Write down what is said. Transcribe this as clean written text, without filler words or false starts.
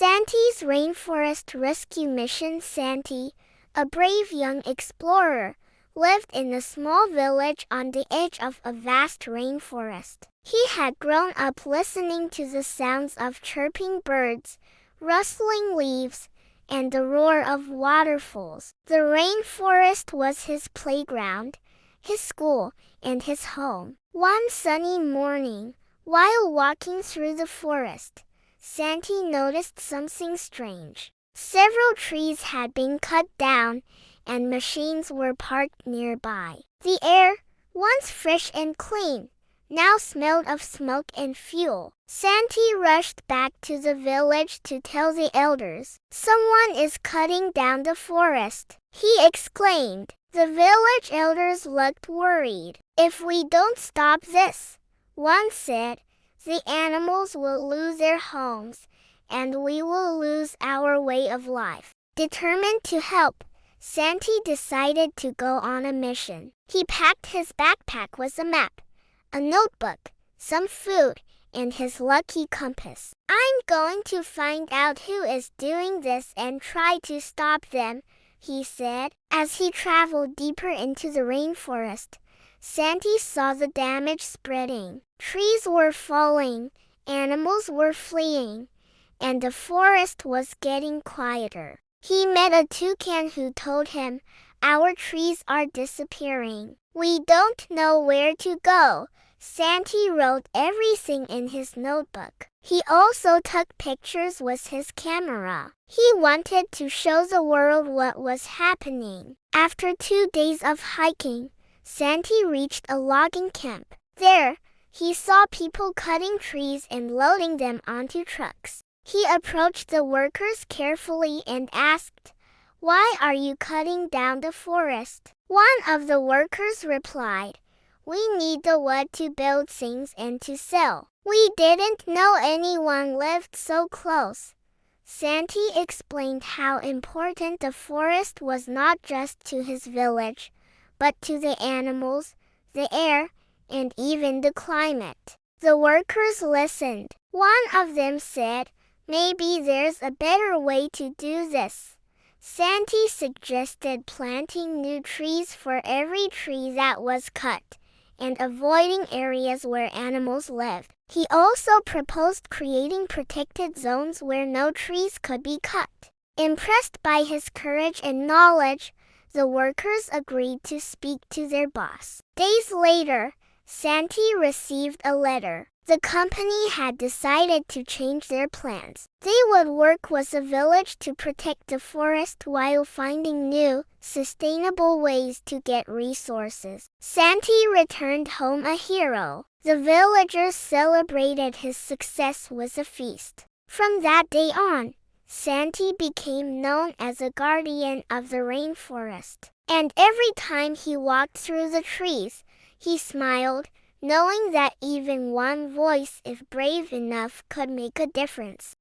Santi's Rainforest Rescue Mission. Santi, a brave young explorer, lived in a small village on the edge of a vast rainforest. He had grown up listening to the sounds of chirping birds, rustling leaves, and the roar of waterfalls. The rainforest was his playground, his school, and his home. One sunny morning, while walking through the forest, Santi noticed something strange. Several trees had been cut down, and machines were parked nearby. The air, once fresh and clean, now smelled of smoke and fuel. Santi rushed back to the village to tell the elders. "Someone is cutting down the forest," he exclaimed. The village elders looked worried. "If we don't stop this," one said, "the animals will lose their homes, and we will lose our way of life." Determined to help, Santi decided to go on a mission. He packed his backpack with a map, a notebook, some food, and his lucky compass. "I'm going to find out who is doing this and try to stop them," he said. As he traveled deeper into the rainforest, Santi saw the damage spreading. Trees were falling, animals were fleeing, and the forest was getting quieter. He met a toucan who told him, "Our trees are disappearing. We don't know where to go." Santi wrote everything in his notebook. He also took pictures with his camera. He wanted to show the world what was happening. After 2 days of hiking, Santi reached a logging camp. There, he saw people cutting trees and loading them onto trucks. He approached the workers carefully and asked, "Why are you cutting down the forest?" One of the workers replied, "We need the wood to build things and to sell. We didn't know anyone lived so close." Santi explained how important the forest was not just to his village, but to the animals, the air, and even the climate. The workers listened. One of them said, "Maybe there's a better way to do this." Santi suggested planting new trees for every tree that was cut, and avoiding areas where animals lived. He also proposed creating protected zones where no trees could be cut. Impressed by his courage and knowledge, the workers agreed to speak to their boss. Days later, Santi received a letter. The company had decided to change their plans. They would work with the village to protect the forest while finding new, sustainable ways to get resources. Santi returned home a hero. The villagers celebrated his success with a feast. From that day on, Santi became known as a guardian of the rainforest. And every time he walked through the trees, he smiled, knowing that even one voice, if brave enough, could make a difference.